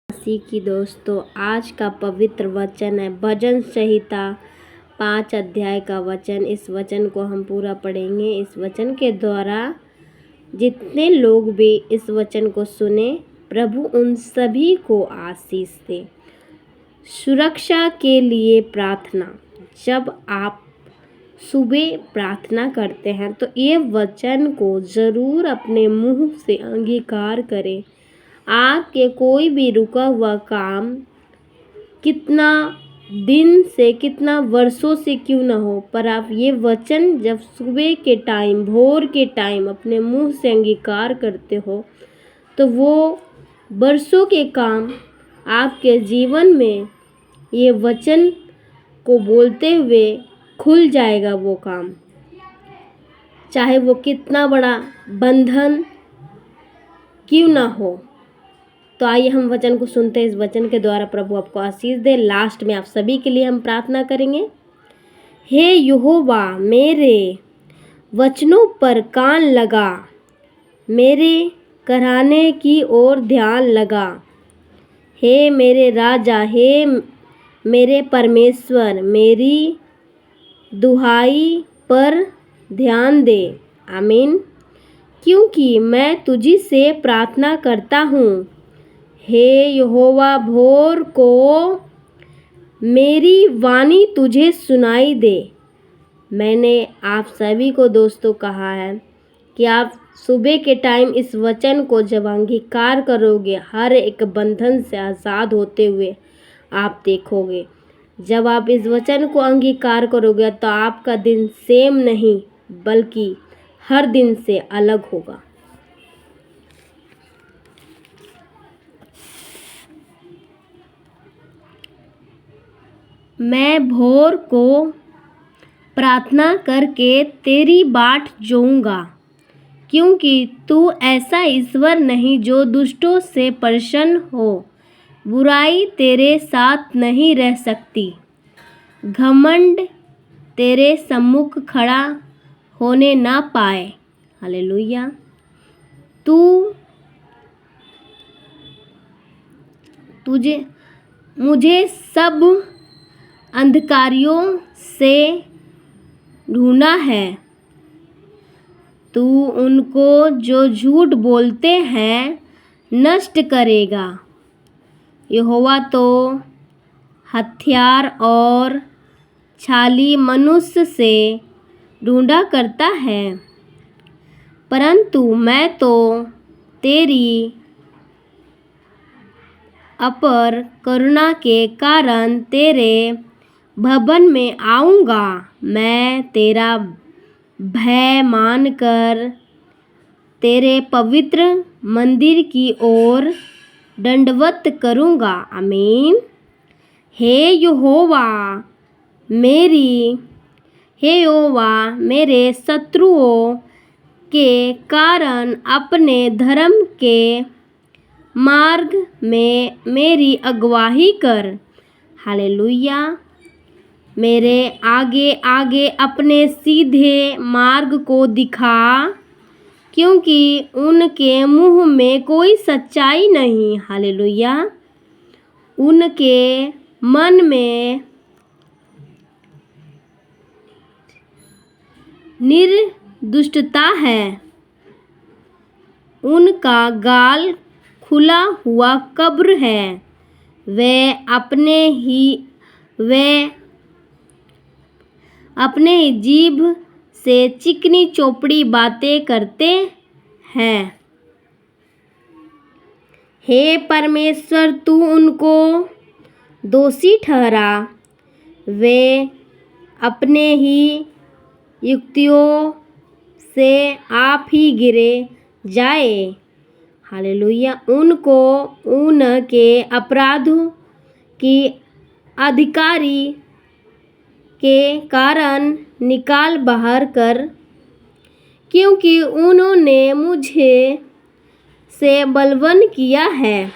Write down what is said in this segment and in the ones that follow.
मसीह की दोस्तों, आज का पवित्र वचन है भजन संहिता 5 अध्याय का वचन। इस वचन को हम पूरा पढ़ेंगे। इस वचन के द्वारा जितने लोग भी इस वचन को सुने, प्रभु उन सभी को आशीष दे। सुरक्षा के लिए प्रार्थना। जब आप सुबह प्रार्थना करते हैं तो ये वचन को ज़रूर अपने मुंह से अंगीकार करें। आपके कोई भी रुका हुआ काम कितना दिन से, कितना वर्षों से क्यों ना हो, पर आप ये वचन जब सुबह के टाइम, भोर के टाइम अपने मुंह से अंगीकार करते हो तो वो वर्षों के काम आपके जीवन में ये वचन को बोलते हुए खुल जाएगा। वो काम चाहे वो कितना बड़ा बंधन क्यों ना हो। तो आइए हम वचन को सुनते हैं। इस वचन के द्वारा प्रभु आपको आशीष दे। लास्ट में आप सभी के लिए हम प्रार्थना करेंगे। हे यहोवा, मेरे वचनों पर कान लगा, मेरे कराने की ओर ध्यान लगा। हे मेरे राजा, हे मेरे परमेश्वर, मेरी दुहाई पर ध्यान दे। आमीन। क्योंकि मैं तुझी से प्रार्थना करता हूँ। हे यहोवा, भोर को मेरी वाणी तुझे सुनाई दे। मैंने आप सभी को दोस्तों कहा है कि आप सुबह के टाइम इस वचन को जब अंगीकार करोगे, हर एक बंधन से आज़ाद होते हुए आप देखोगे। जब आप इस वचन को अंगीकार करोगे तो आपका दिन सेम नहीं बल्कि हर दिन से अलग होगा। मैं भोर को प्रार्थना करके तेरी बाट जोऊंगा, क्योंकि तू ऐसा ईश्वर नहीं जो दुष्टों से प्रसन्न हो। बुराई तेरे साथ नहीं रह सकती। घमंड तेरे सम्मुख खड़ा होने ना पाए। हालेलुया। मुझे सब अंधकारियों से ढूंढना है। तू उनको जो झूठ बोलते हैं नष्ट करेगा। यहोवा तो हथियार और छाली मनुष्य से ढूंढा करता है, परंतु मैं तो तेरी अपार करुणा के कारण तेरे भवन में आऊँगा। मैं तेरा भय मानकर तेरे पवित्र मंदिर की ओर दंडवत करूँगा। आमीन। हे यहोवा, मेरे शत्रुओं के कारण अपने धर्म के मार्ग में मेरी अगुवाई कर। हालेलुया। मेरे आगे आगे अपने सीधे मार्ग को दिखा, क्योंकि उनके मुंह में कोई सच्चाई नहीं। हालेलुया। उनके मन में निर्दुष्टता है। उनका गाल खुला हुआ कब्र है। वे अपने ही जीभ से चिकनी चोपड़ी बातें करते हैं। हे परमेश्वर, तू उनको दोषी ठहरा। वे अपने ही युक्तियों से आप ही गिरे जाए। हालेलुया। उनको उनके अपराधों की अधिकारी के कारण निकाल बाहर कर, क्योंकि उन्होंने मुझे से बलवन किया है।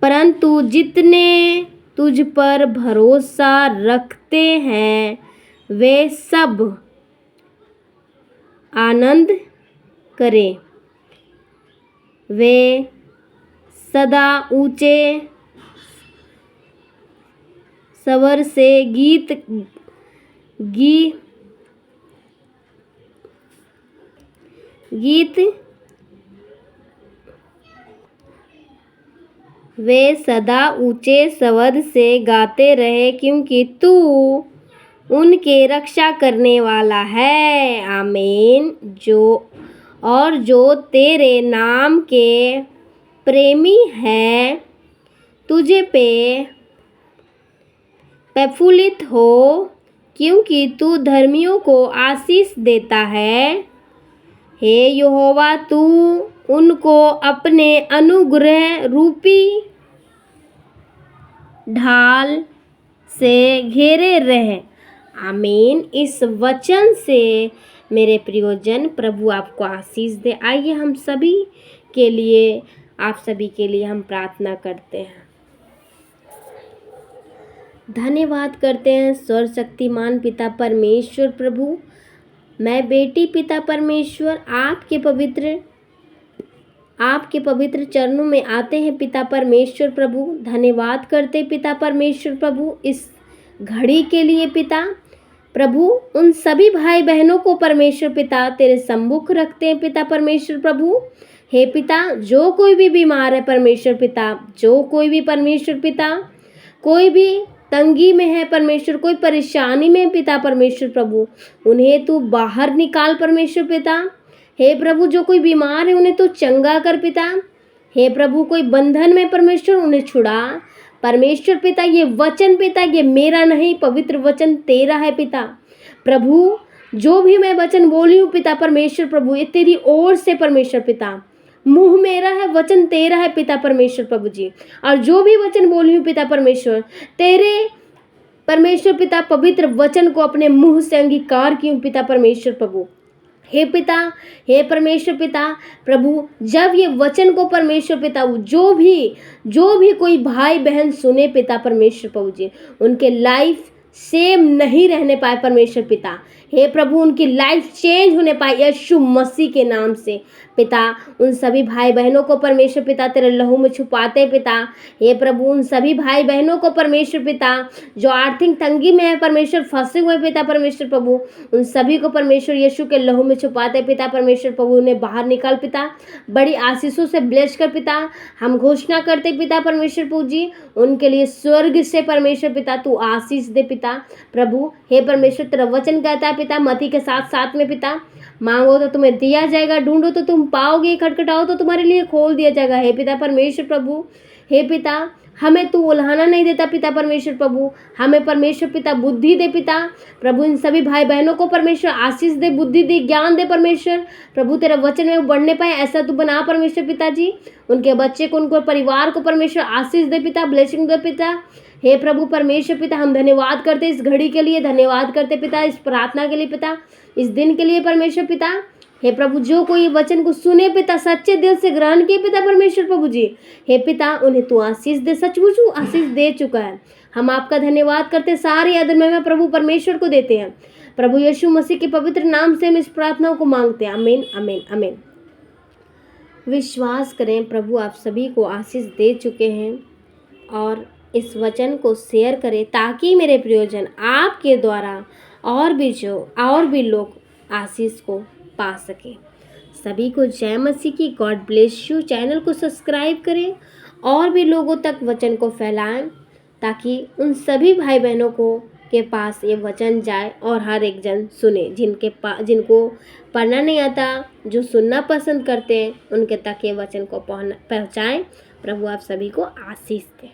परंतु जितने तुझ पर भरोसा रखते हैं वे सब आनंद करें। वे सदा ऊंचे स्वर से गीत वे सदा ऊंचे स्वर से गाते रहे, क्योंकि तू उनके रक्षा करने वाला है। आमीन। जो तेरे नाम के प्रेमी है, तुझे पे प्रफुल्लित हो, क्योंकि तू धर्मियों को आशीष देता है। हे यहोवा, तू उनको अपने अनुग्रह रूपी ढाल से घेरे रहे। आमीन। इस वचन से मेरे प्रियजन, प्रभु आपको आशीष दे। आइए हम सभी के लिए, आप सभी के लिए हम प्रार्थना करते हैं। धन्यवाद करते हैं सर्वशक्तिमान पिता परमेश्वर प्रभु, मैं बेटी पिता परमेश्वर आपके पवित्र चरणों में आते हैं पिता परमेश्वर प्रभु। धन्यवाद करते पिता परमेश्वर प्रभु इस घड़ी के लिए पिता प्रभु। उन सभी भाई बहनों को परमेश्वर पिता तेरे सम्मुख रखते हैं पिता परमेश्वर प्रभु। हे पिता, जो कोई भी बीमार है परमेश्वर पिता, जो कोई भी परमेश्वर पिता कोई भी तंगी में है परमेश्वर, कोई परेशानी में है पिता परमेश्वर प्रभु, उन्हें तू बाहर निकाल परमेश्वर पिता। हे प्रभु, जो कोई बीमार है उन्हें तू चंगा कर पिता। हे प्रभु, कोई बंधन में परमेश्वर उन्हें छुड़ा परमेश्वर पिता। ये वचन पिता, ये मेरा नहीं, पवित्र वचन तेरा है पिता प्रभु। जो भी मैं वचन बोली हूँ पिता परमेश्वर प्रभु, ये तेरी ओर से परमेश्वर पिता। मुंह मेरा है, वचन तेरा है पिता परमेश्वर प्रभु जी। और जो भी वचन बोली हूँ पिता परमेश्वर, तेरे परमेश्वर पिता पवित्र वचन को अपने मुंह से अंगीकार की हूँ पिता परमेश्वर प्रभु। हे पिता, हे परमेश्वर पिता प्रभु, जब ये वचन को परमेश्वर पिता जो भी कोई भाई बहन सुने पिता परमेश्वर प्रभु जी, उनके लाइफ सेम नहीं रहने पाए परमेश्वर पिता। हे प्रभु, उनकी लाइफ चेंज होने पाए यीशु मसीह के नाम से पिता। उन सभी भाई बहनों को परमेश्वर पिता तेरे लहू में छुपाते पिता। हे प्रभु, उन सभी भाई बहनों को परमेश्वर पिता जो आर्थिक तंगी में है परमेश्वर, फंसे हुए पिता परमेश्वर प्रभु, उन सभी को परमेश्वर यीशु के लहू में छुपाते पिता परमेश्वर प्रभु। उन्हें बाहर निकाल पिता, बड़ी आशीषों से ब्लेस कर पिता। हम घोषणा करते पिता परमेश्वर प्रभु जी, उनके लिए स्वर्ग से परमेश्वर पिता तू आशीष दे पिता प्रभु। हे परमेश्वर, तेरा वचन कहता है पिता मत्ती के 7:7 में पिता, मांगो तो तुम्हें दिया जाएगा, ढूंढो तो तुम पाओगे, खटखटाओ तो तुम्हारे लिए खोल दिया जाएगा। हे पिता परमेश्वर प्रभु, हे पिता, हमें तू उल्हाना नहीं देता पिता परमेश्वर प्रभु, हमें परमेश्वर पिता बुद्धि दे पिता प्रभु। इन सभी भाई बहनों को परमेश्वर आशीष दे, बुद्धि दे, ज्ञान दे परमेश्वर प्रभु। तेरे वचन में बढ़ने पाए ऐसा तू बना परमेश्वर पिता जी। उनके बच्चे को, उनको परिवार को परमेश्वर आशीष दे पिता, ब्लेसिंग दे पिता। हे प्रभु परमेश्वर पिता, हम धन्यवाद करते इस घड़ी के लिए, धन्यवाद करते पिता इस प्रार्थना के लिए पिता, इस दिन के लिए परमेश्वर पिता। हे प्रभु, जो कोई वचन को सुने पिता, सच्चे दिल से ग्रहण किए पिता परमेश्वर प्रभु जी, हे पिता, उन्हें तू आशीष दे। सचमुच आशीष दे चुका है। हम आपका धन्यवाद करते, सारी आदर महिमा प्रभु परमेश्वर को देते हैं। प्रभु यीशु मसीह के पवित्र नाम से हम इस प्रार्थनाओं को मांगते हैं। आमीन, आमीन, आमीन। विश्वास करें प्रभु आप सभी को आशीष दे चुके हैं, और इस वचन को शेयर करें ताकि मेरे प्रियजन आपके द्वारा और भी लोग आशीष को पा सके। सभी को जय मसीह की। God bless you. चैनल को सब्सक्राइब करें और भी लोगों तक वचन को फैलाएं, ताकि उन सभी भाई बहनों को के पास ये वचन जाए और हर एक जन सुने। जिनको पढ़ना नहीं आता, जो सुनना पसंद करते हैं, उनके तक ये वचन को पहुँचाएं। प्रभु आप सभी को आशीष दें।